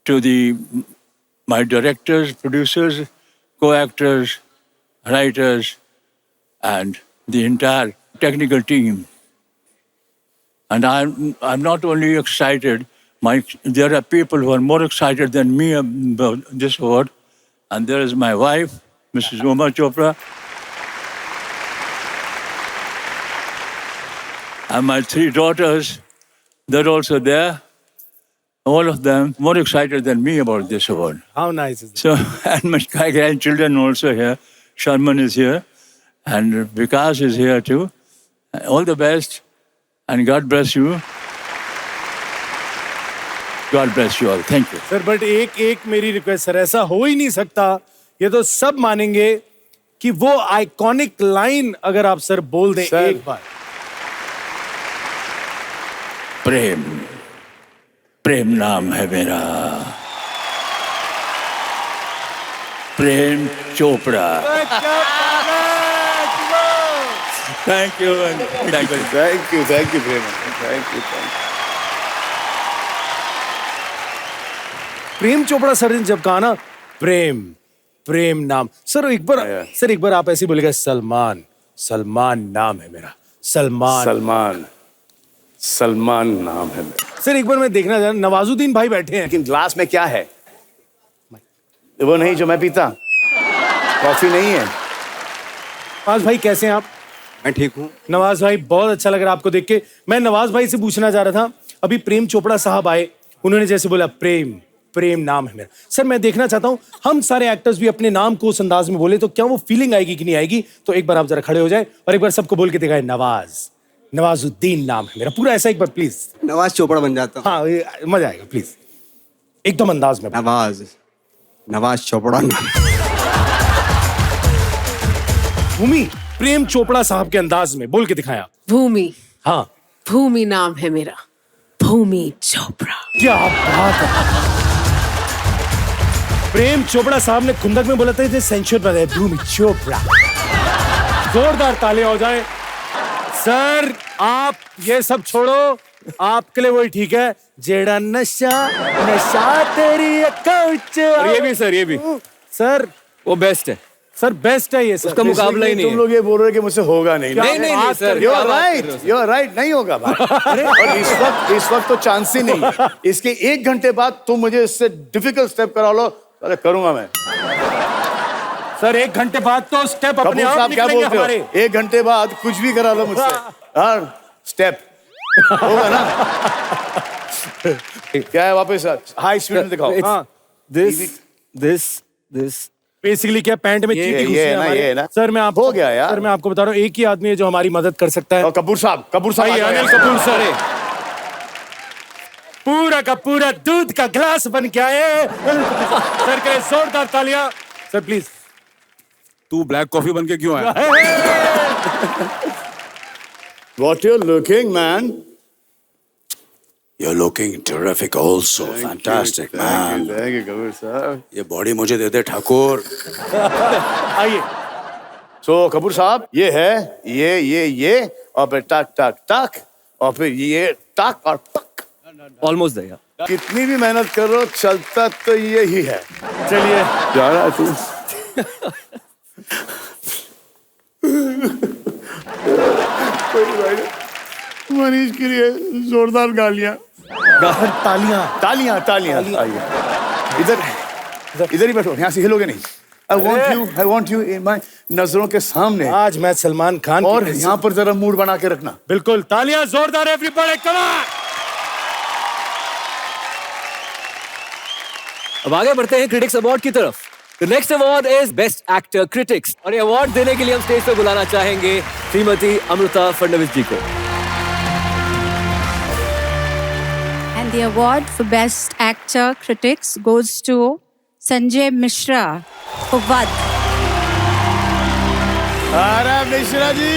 [SPEAKER 22] to my directors, producers, co-actors, writers, and the entire technical team. And I'm not only excited. There are people who are more excited than me about this award. And there is my wife, Mrs. Uma Chopra, and my 3 daughters. They're also there. All of them more excited than me about this award.
[SPEAKER 1] How nice is it?
[SPEAKER 22] So, and my grandchildren also here. Sharman is here, and Vikas is here too. All the best, and God bless you. God bless you all. Thank you.
[SPEAKER 1] Sir but एक मेरी request sir, ऐसा हो ही नहीं सकता, ये तो सब मानेंगे कि वो आइकॉनिक लाइन अगर आप सर बोल दें एक बार.
[SPEAKER 22] प्रेम प्रेम नाम है मेरा, Prem Chopra. Thank you and thank you.
[SPEAKER 2] Thank you Prem. Thank you.
[SPEAKER 1] Prem Chopra sir ने जब कहा ना प्रेम नाम, सर एक बार आप ऐसे बोलेगा, सलमान नाम है मेरा, सलमान नाम है मेरा. सर एक बार मैं देखना चाह, नवाजुद्दीन भाई बैठे हैं,
[SPEAKER 2] लेकिन ग्लास में क्या है? वो नहीं जो मैं पीता, कॉफी नहीं है.
[SPEAKER 1] नवाज भाई कैसे हैं आप?
[SPEAKER 4] मैं ठीक हूँ.
[SPEAKER 1] नवाज भाई बहुत अच्छा लग रहा है आपको देख के. मैं नवाज भाई से पूछना चाह रहा था, अभी प्रेम चोपड़ा साहब आए, उन्होंने जैसे बोला प्रेम नाम है मेरा. सर मैं देखना चाहता हूं हम सारे एक्टर्स भी अपने नाम को उस अंदाज में बोले तो क्या वो फीलिंग आएगी कि नहीं आएगी. तो एक बार आप जरा खड़े हो जाए और एक बार सबको बोल के दिखाए, नवाजुद्दीन नाम है मेरा, पूरा ऐसा एक बार प्लीज.
[SPEAKER 4] नवाज चोपड़ा बन जाता हूँ.
[SPEAKER 1] हाँ मजा आएगा प्लीज, एकदम अंदाज में.
[SPEAKER 4] नवाज चोपड़ा.
[SPEAKER 1] भूमि प्रेम चोपड़ा साहब के अंदाज में बोल के दिखाया.
[SPEAKER 5] भूमि.
[SPEAKER 1] हाँ
[SPEAKER 5] भूमि नाम है मेरा, भूमि चोपड़ा.
[SPEAKER 1] क्या बात है. प्रेम चोपड़ा साहब ने खुंदक में बोला था, इसे सेंचुर पर है भूमि चोपड़ा. जोरदार तालियां हो जाए. सर आप ये सब छोड़ो, आपके लिए वही ठीक है, जेड़ा नशा तेरी अकाउंट.
[SPEAKER 4] ये भी सर, ये भी
[SPEAKER 1] सर
[SPEAKER 4] वो बेस्ट है.
[SPEAKER 1] सर बेस्ट है ये सर,
[SPEAKER 4] उसका मुकाबला ही नहीं है.
[SPEAKER 2] तुम लोग ये बोल रहे हो कि मुझसे होगा नहीं.
[SPEAKER 4] नहीं सर,
[SPEAKER 2] यू आर राइट, नहीं होगा भाई. और इस वक्त तो चांस ही नहीं. इसके 1 घंटे बाद तुम मुझे इससे डिफिकल्ट स्टेप करा लो, अरे करूंगा मैं.
[SPEAKER 1] सर 1 घंटे बाद तो स्टेप अपने आप निकलेंगे हमारे.
[SPEAKER 2] 1 घंटे बाद कुछ भी करा लो मुझसे. हाँ स्टेप होगा ना. क्या है वापस हाई स्पीड में दिखाओ.
[SPEAKER 4] हाँ दिस
[SPEAKER 1] बेसिकली क्या पैंट में चीटी घुसी है हमारे.
[SPEAKER 2] ना
[SPEAKER 1] सर मैं आपको
[SPEAKER 2] हो गया यार.
[SPEAKER 1] सर मैं आपको बता रहा हूँ, एक ही आदमी है जो हमारी मदद कर सकता है.
[SPEAKER 2] कपूर साहब
[SPEAKER 1] अनिल कपूर सर. पूरा का पूरा दूध का ग्लास बन के आए. सर के जोरदार तालियां. Sir please.
[SPEAKER 4] तू ब्लैक कॉफी बन के क्यों आया?
[SPEAKER 2] What you're looking, man?
[SPEAKER 19] You're looking terrific also. Fantastic, man.
[SPEAKER 2] Thank you, Kabir साहब.
[SPEAKER 19] ये बॉडी मुझे दे दे ठाकुर.
[SPEAKER 2] आइए. So कपूर साहब ये है, ये और फिर टक और फिर ये टक और पक.
[SPEAKER 4] Almost there.
[SPEAKER 2] कितनी भी मेहनत करो चलता तो यही है. चलिए जा रहा है तू. मनीष के लिए जोरदार गालियां. तालियां. इधर ही बैठो, यहाँ से हिलोगे नहीं. I want you in my नजरों के सामने.
[SPEAKER 1] आज मैं सलमान खान
[SPEAKER 2] और यहाँ पर जरा मूड बना के रखना.
[SPEAKER 1] बिल्कुल. तालियां जोरदार एवरीबॉडी, कम ऑन.
[SPEAKER 4] अब आगे बढ़ते हैं क्रिटिक्स अवार्ड की तरफ. The next award is Best Actor Critics. और ये अवार्ड देने के लिए हम स्टेज पे बुलाना चाहेंगे श्रीमती अमृता फडणवीस जी को.
[SPEAKER 3] And the award for Best Actor Critics goes to Sanjay Mishra for Vad.
[SPEAKER 2] अरे मिश्रा जी.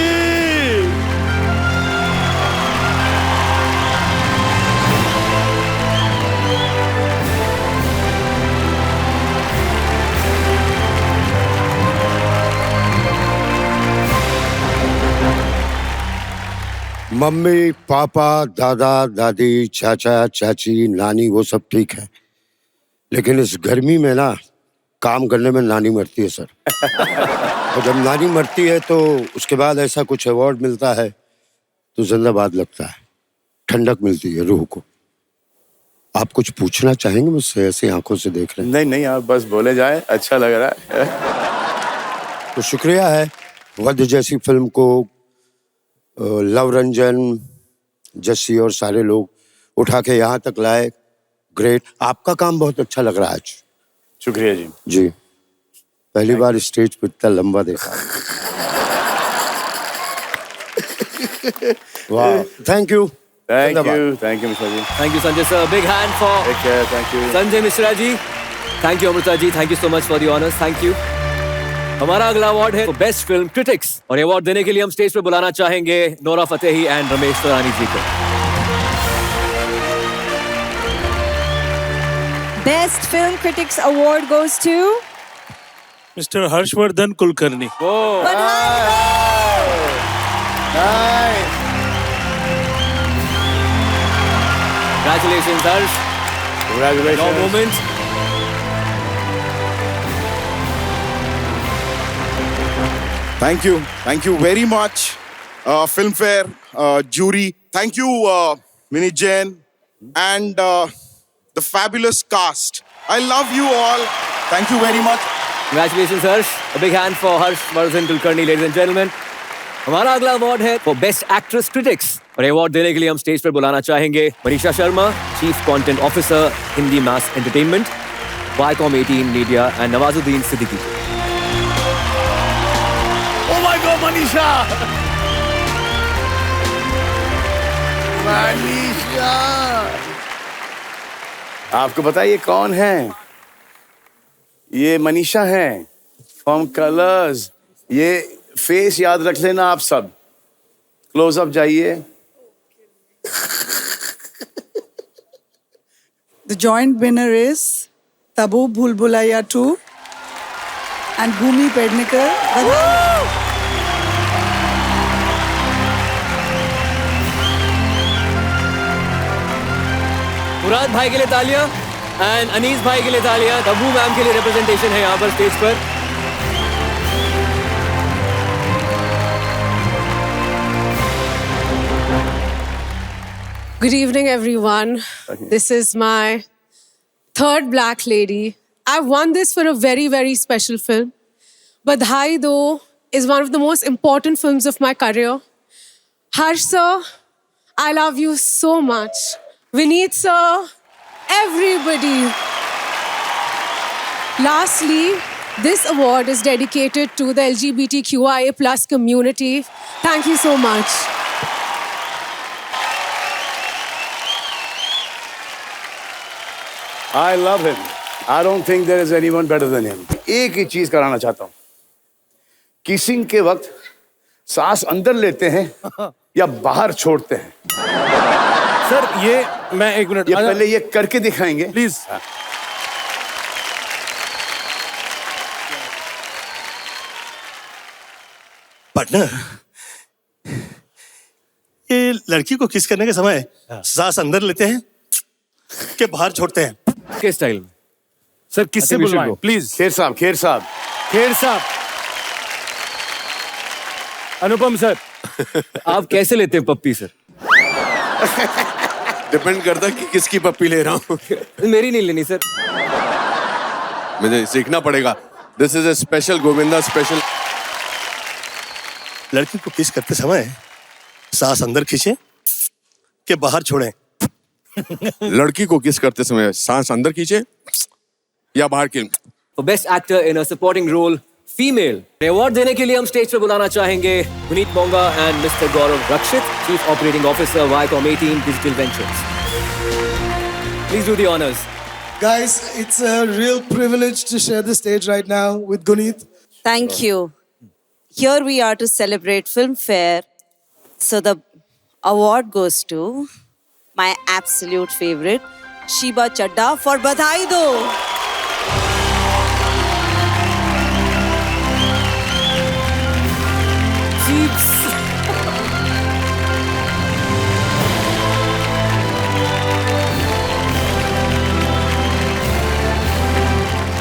[SPEAKER 7] मम्मी पापा दादा दादी चाचा चाची नानी वो सब ठीक है, लेकिन इस गर्मी में ना काम करने में नानी मरती है सर। और जब नानी मरती है तो उसके बाद ऐसा कुछ अवार्ड मिलता है तो जिंदाबाद लगता है, ठंडक मिलती है रूह को। आप कुछ पूछना चाहेंगे मुझसे? ऐसी आंखों से देख रहे हैं।
[SPEAKER 2] नहीं नहीं, आप बस बोले जाए, अच्छा लग रहा है।
[SPEAKER 7] तो शुक्रिया है वध जैसी फिल्म को लव रंजन जस्सी और सारे लोग उठा के यहाँ तक लाए। ग्रेट, आपका काम बहुत अच्छा लग रहा है आज।
[SPEAKER 2] शुक्रिया जी।
[SPEAKER 7] जी, पहली बार स्टेज पे इतना लंबा देखा। वाह, thank you
[SPEAKER 2] Mishra ji.
[SPEAKER 4] Thank you, Sanjay sir. Big hand for
[SPEAKER 2] Take care, thank you.
[SPEAKER 4] Sanjay Mishra ji. Thank you, Amrita ji. Thank you so much for the honors. Thank you. हमारा अगला अवार्ड है best film critics और ये award देने के लिए हम stage पे बुलाना चाहेंगे नोरा फतेही एंड रमेश तरानी जी को।
[SPEAKER 8] Best Film Critics Award goes to
[SPEAKER 6] Mr. Harshvardhan Kulkarni.
[SPEAKER 2] Nice.
[SPEAKER 4] Congratulations, Harsh.
[SPEAKER 2] Congratulations.
[SPEAKER 4] No moment.
[SPEAKER 23] Thank you very much, Filmfare jury. Thank you, Mini Jain, and the fabulous cast. I love you all. Thank you very much.
[SPEAKER 4] Congratulations, Harsh. A big hand for Harshvardhan Kulkarni, ladies and gentlemen. हमारा अगला award है for best actress critics और award देने के लिए हम stage पर बुलाना चाहेंगे Manisha Sharma, chief content officer, Hindi mass entertainment, Viacom 18 media and Nawazuddin Siddiqui.
[SPEAKER 2] Oh my God, Manisha! Manisha! आपको पता है ये कौन है? ये मनीषा है फ्रॉम कलर्स। ये फेस याद रख लेना आप सब। क्लोज अप जाइए।
[SPEAKER 13] The joint winner is Tabu Bhul Bhulaiya 2 and Bhumi Pednekar.
[SPEAKER 4] मुराद भाई के लिए तालियां एंड अनीस भाई के लिए तालियां। तब्बू मैम के लिए रिप्रेजेंटेशन है यहाँ पर स्टेज पर।
[SPEAKER 5] Good evening, everyone. This is my third Black Lady. I've won this for a very, very special film. Badhai Do is one of the most important films of my career. Harsh sir, I love you so much. Vineet sir, everybody. Lastly, this award is dedicated to the LGBTQIA+ community. Thank you so much.
[SPEAKER 2] I love him. I don't think there is anyone better than him. एक ही चीज कराना चाहता हूँ। Kissing के वक्त सांस अंदर लेते हैं या बाहर छोड़ते हैं?
[SPEAKER 1] सर ये मैं एक मिनट
[SPEAKER 2] ये पहले ये करके दिखाएंगे
[SPEAKER 1] प्लीज।
[SPEAKER 6] पार्टनर, ये लड़की को किस करने के समय सांस अंदर लेते हैं कि बाहर छोड़ते हैं?
[SPEAKER 4] किस स्टाइल में?
[SPEAKER 1] सर किससे बुलवाएं प्लीज?
[SPEAKER 2] खेर साहब, खेर साहब,
[SPEAKER 1] खेर साहब। अनुपम सर।
[SPEAKER 4] आप कैसे लेते हैं पप्पी सर?
[SPEAKER 9] डिपेंड करता है कि किसकी पप्पी ले रहा हूँ।
[SPEAKER 4] मेरी नहीं लेनी सर।
[SPEAKER 9] मुझे सीखना पड़ेगा। This is a special Govinda special.
[SPEAKER 6] लड़की को किस करते समय सांस अंदर खींचे कि बाहर छोड़ें?
[SPEAKER 9] लड़की को किस करते समय सांस अंदर खींचे या बाहर के?
[SPEAKER 4] For best actor in a supporting role, female. Award देने के लिए हम स्टेज पे बुलाना चाहेंगे Puneet Monga and mister Gaurav Rakshit, chief operating officer Viacom 18 digital ventures. Please do the honors.
[SPEAKER 24] Guys, it's a real privilege to share the stage right now with Guneet.
[SPEAKER 8] Thank you. Here we are to celebrate Filmfare. So the award goes to my absolute favorite, Shiba Chadda for Badhai Do.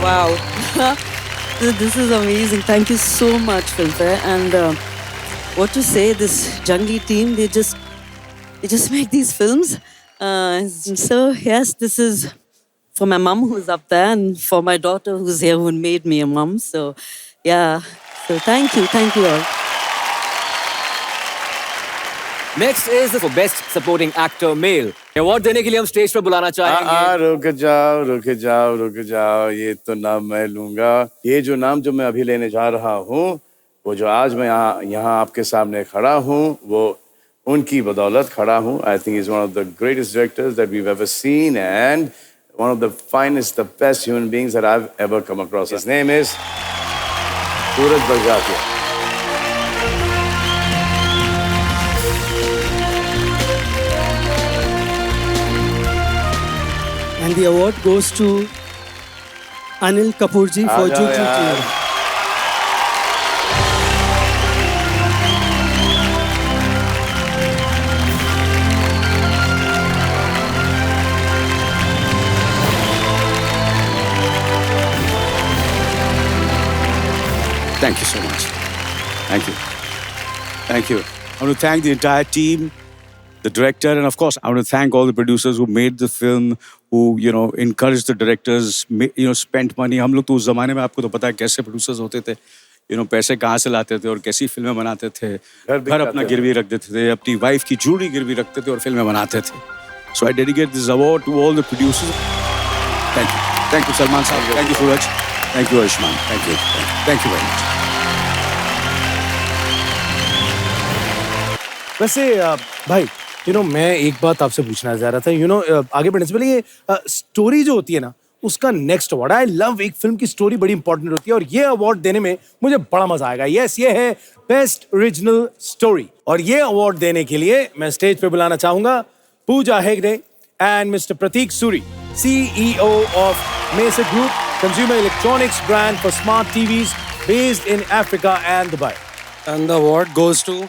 [SPEAKER 8] Wow. This is amazing. Thank you so much, Filmfare. And what to say, this Janhvi team, they just make these films. So yes, this is for my mom who's up there and for my daughter who's here who made me a mom. So yeah, so thank you all.
[SPEAKER 4] Next is for Best Supporting Actor Male. Award देने के लिए हम stage पर बुलाना चाहेंगे।
[SPEAKER 2] रुक जाओ, ये तो नाम मैं लूंगा। ये जो नाम जो मैं अभी लेने जा रहा हूँ, वो जो आज मैं यहाँ आपके सामने खड़ा हूँ, वो उनकी बदौलत खड़ा हूँ। I think he's one of the greatest directors that we've ever seen and one of the finest, the best human beings that I've ever come across. His name is Suraj Baljatia.
[SPEAKER 10] And the award goes to Anil Kapoor ji for Jug Jug Jig.
[SPEAKER 19] Thank you so much. Thank you. Thank you. I want to thank the entire team, the director, and of course, I want to thank all the producers who made the film, who, encouraged the directors, spent money. हम लोग तो उस ज़माने में आपको तो पता है कैसे producers होते थे, पैसे कहाँ से लाते थे और कैसी फिल्में बनाते थे, घर अपना गिरवी रख देते थे, अपनी वाइफ की जूड़ी गिरवी रखते थे और फिल्में बनाते थे. So I dedicate this award to all the producers. Thank you, Salman Khan. Thank you, Suraj. Thank you, Ayushmann. Thank you very much.
[SPEAKER 1] वैसे भाई मैं एक बात आपसे पूछना चाह रहा था आगे बढ़ने से पहले ये स्टोरी जो होती है ना उसका नेक्स्ट अवार्ड आई लव एक फिल्म की स्टोरी बड़ी इंपॉर्टेंट होती है और ये अवार्ड देने में मुझे बड़ा मजा आएगा यस ये है बेस्ट ओरिजिनल स्टोरी और ये अवार्ड देने के लिए मैं स्टेज पे बुलाना चाहूंगा Pooja Hegde and mister Prateek Suri CEO of Mesa Group consumer electronics brand for smart TVs based in Africa and Dubai
[SPEAKER 16] and the award goes to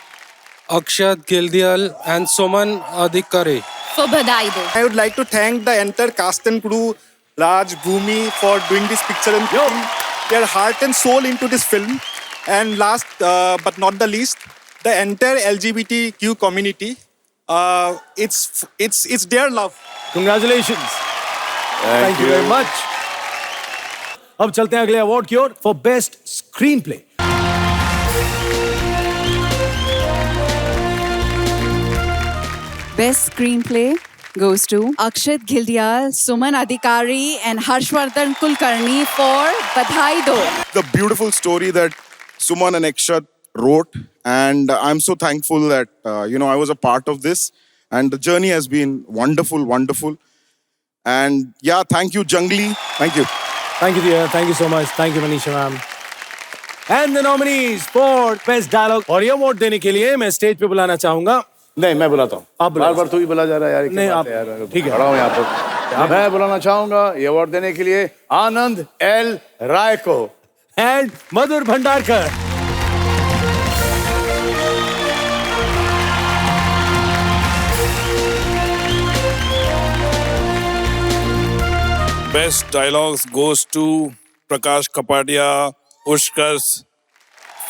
[SPEAKER 16] Akshat Gildial and Suman Adhikare.
[SPEAKER 11] For Badai Do.
[SPEAKER 20] I would like to thank the entire cast and crew, Raj, Bhumi, for doing this picture and putting their heart and soul into this film. And last but not the least, the entire LGBTQ community. It's their love.
[SPEAKER 1] Congratulations. Thank you very much. अब चलते हैं अगले award की ओर for best screenplay.
[SPEAKER 12] Best screenplay goes to Akshat Gildial, Suman Adhikari, and Harshvardhan Kulkarni for Badhai Do.
[SPEAKER 23] The beautiful story that Suman and Akshat wrote, and I'm so thankful that I was a part of this, and the journey has been wonderful. And yeah, thank you, Jungli. Thank you.
[SPEAKER 1] Thank you, dear. Thank you so much. Thank you, Manisha ma'am. And the nominees for Best Dialogue. और ये award देने के लिए मैं stage पे बुलाना चाहूंगा
[SPEAKER 2] नहीं मैं बुलाता हूँ
[SPEAKER 1] आप
[SPEAKER 2] बार तू ही बुला जा रहा है यार
[SPEAKER 1] नहीं आप ठीक है
[SPEAKER 2] खड़ा हूँ यहाँ पर मैं बुलाना चाहूंगा ये अवार्ड देने के लिए आनंद एल राय को
[SPEAKER 1] and Madhur Bhandarkar
[SPEAKER 14] Best dialogues goes to Prakash Kapadia, Pushkas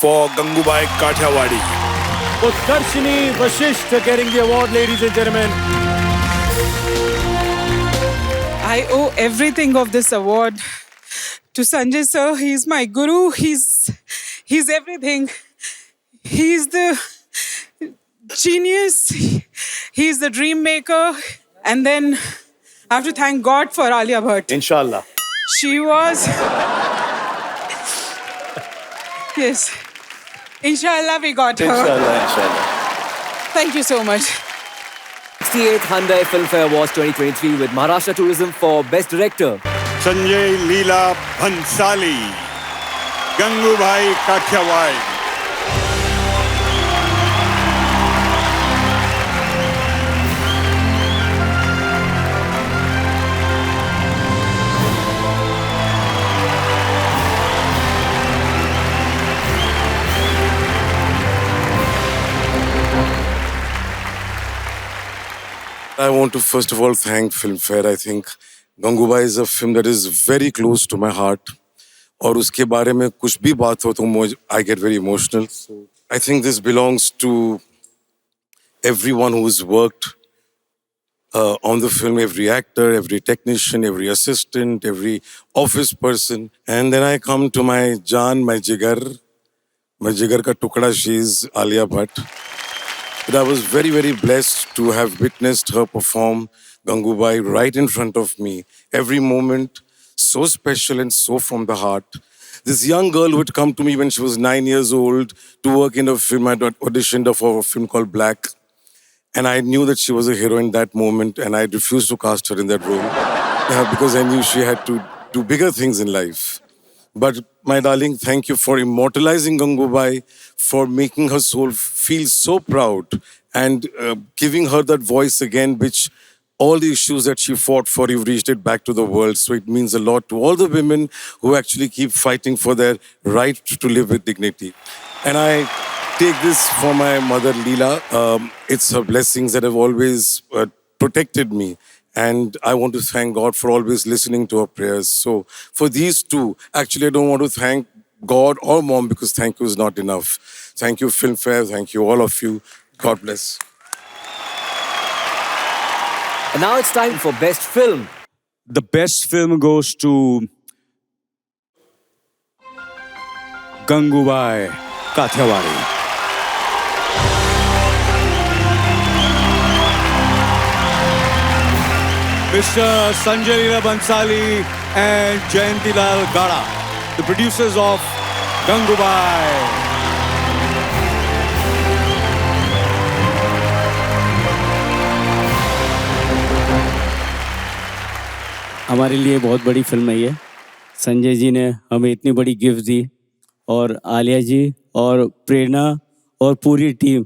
[SPEAKER 14] for Gangubai Kathiawadi.
[SPEAKER 1] Utkarshini Vashisht getting the award, ladies and gentlemen.
[SPEAKER 13] I owe everything of this award to Sanjay sir. He's my guru. He's everything. He's the genius. He's the dream maker. And then I have to thank God for Alia Bhatt.
[SPEAKER 2] Inshallah.
[SPEAKER 13] She was... Yes. Inshallah, we got her.
[SPEAKER 2] Inshallah.
[SPEAKER 13] Thank you so much.
[SPEAKER 4] 68th Hyundai Filmfare Awards 2023 with Maharashtra Tourism for Best Director.
[SPEAKER 25] Sanjay Leela Bhansali, Gangubai Kathiawadi.
[SPEAKER 26] I want to first of all thank Filmfare. I think
[SPEAKER 11] Gangubai is a film that is very close to my heart. और उसके बारे में कुछ भी बात हो तो I get very emotional. So I think this belongs to everyone who's worked on the film, every actor, every technician, every assistant, every office person. And then I come to my Jaan, my Jigar ka tukda, she's Alia Bhatt. But I was very, very blessed to have witnessed her perform Gangubai right in front of me. Every moment, so special and so from the heart. This young girl who had come to me when she was 9 years old to work in a film. I auditioned for a film called Black. And I knew that she was a hero in that moment, and I refused to cast her in that role because I knew she had to do bigger things in life. But my darling, thank you for immortalizing Gangubai, for making her soul feel so proud and giving her that voice again, which all the issues that she fought for, you've reached it back to the world. So it means a lot to all the women who actually keep fighting for their right to live with dignity. And I take this for my mother, Leela. It's her blessings that have always protected me. And I want to thank God for always listening to her prayers. So for these two, actually, I don't want to thank God or Mom because thank you is not enough. Thank you, Filmfare. Thank you, all of you. God bless.
[SPEAKER 4] And now it's time for Best Film.
[SPEAKER 19] The best film goes to Gangubai Kathiawadi. Mr. Sanjay Leela Bhansali and Jayantilal Gada, the producers of Gangubai.
[SPEAKER 15] हमारे लिए बहुत बड़ी film है ये। संजय जी ने हमें इतनी बड़ी गिफ्ट दी और आलिया जी और प्रेरणा और पूरी टीम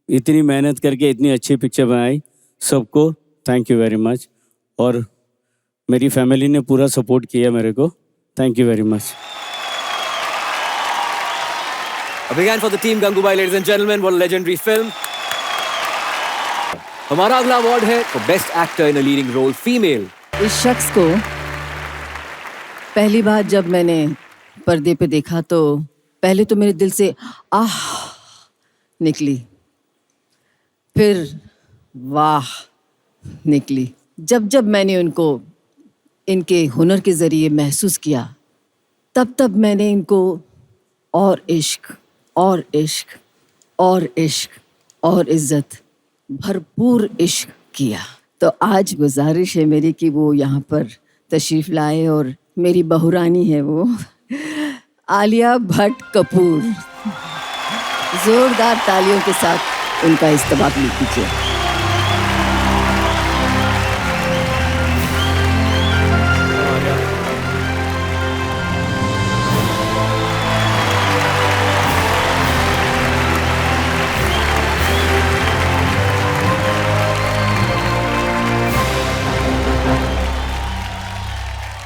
[SPEAKER 15] इतनी मेहनत करके इतनी अच्छी पिक्चर बनाई। सबको थैंक यू वेरी मच। और मेरी फैमिली ने पूरा सपोर्ट किया मेरे को। Thank you very much.
[SPEAKER 4] A big hand for the team Gangubai, ladies and gentlemen. What a legendary film. हमारा अगला अवार्ड है for Best Actor in a Leading Role Female.
[SPEAKER 17] इस शख्स को पहली बार जब मैंने पर्दे पे देखा तो पहले तो मेरे दिल से आह निकली, फिर वाह निकली। जब जब मैंने उनको इनके हुनर के ज़रिए महसूस किया, तब तब मैंने इनको और इश्क और इश्क और इश्क और इज़्ज़त, भरपूर इश्क किया। तो आज गुजारिश है मेरी कि वो यहाँ पर तशरीफ़ लाए और मेरी बहुरानी है वो आलिया भट्ट कपूर। ज़ोरदार तालियों के साथ उनका इस्तकबाल कीजिए।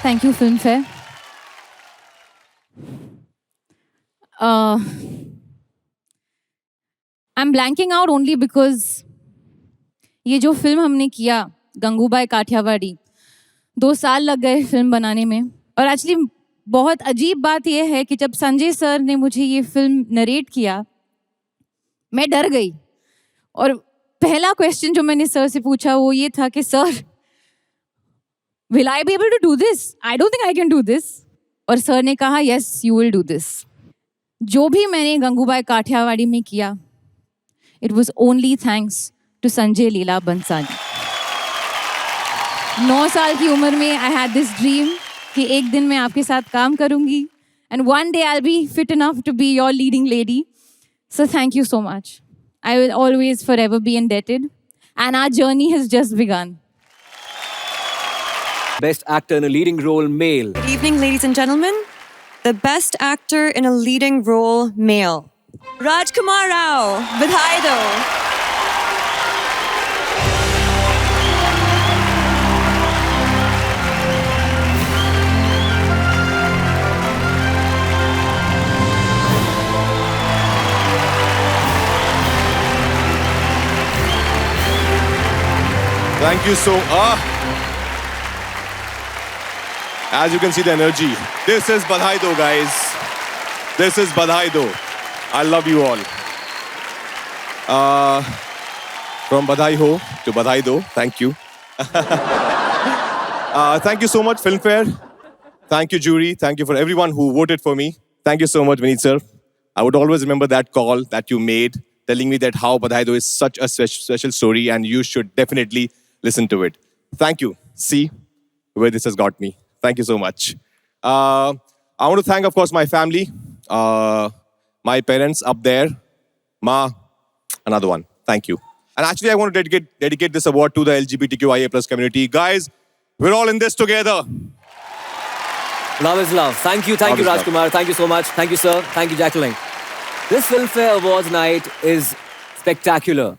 [SPEAKER 18] Thank you, Filmfare. I'm blanking out only because ये जो फिल्म हमने किया गंगूबाई काठियावाड़ी, 2 साल लग गए फिल्म बनाने में। और एक्चुअली बहुत अजीब बात यह है कि जब संजय सर ने मुझे ये फिल्म नरेट किया, मैं डर गई। और पहला क्वेश्चन जो मैंने सर से पूछा वो ये था कि sir, will I be able to do this? I don't think I can do this. और सर ने कहा yes, you will do this. जो भी मैंने गंगूबाई काठियावाड़ी में किया, it was only thanks to Sanjay Leela Bhansali. 9 साल की उम्र में I had this dream कि एक दिन मैं आपके साथ काम करूंगी and one day I'll be fit enough to be your leading lady. So thank you so much. I will always forever be indebted and our journey has just begun.
[SPEAKER 4] Best Actor in a Leading Role Male.
[SPEAKER 21] Good evening, ladies and gentlemen. The Best Actor in a Leading Role Male. Rajkummar Rao, Badhai do.
[SPEAKER 23] Thank you so
[SPEAKER 3] As you can see the energy. This is Badhai Do, guys. This is Badhai Do. I love you all. From Badhai Ho to Badhai Do, thank you. Thank you so much, Filmfare. Thank you, jury. Thank you for everyone who voted for me. Thank you so much, Vineet sir. I would always remember that call that you made, telling me that how Badhai Do is such a special story and you should definitely listen to it. Thank you. See where this has got me. Thank you so much. I want to thank, of course, my family, my parents up there. Ma, another one. Thank you. And actually, I want to dedicate this award to the LGBTQIA+ community. Guys, we're all in this together.
[SPEAKER 4] Love is love. Thank you, Rajkummar. Thank you so much. Thank you, sir. Thank you, Jacqueline. This Filmfare Awards night is spectacular.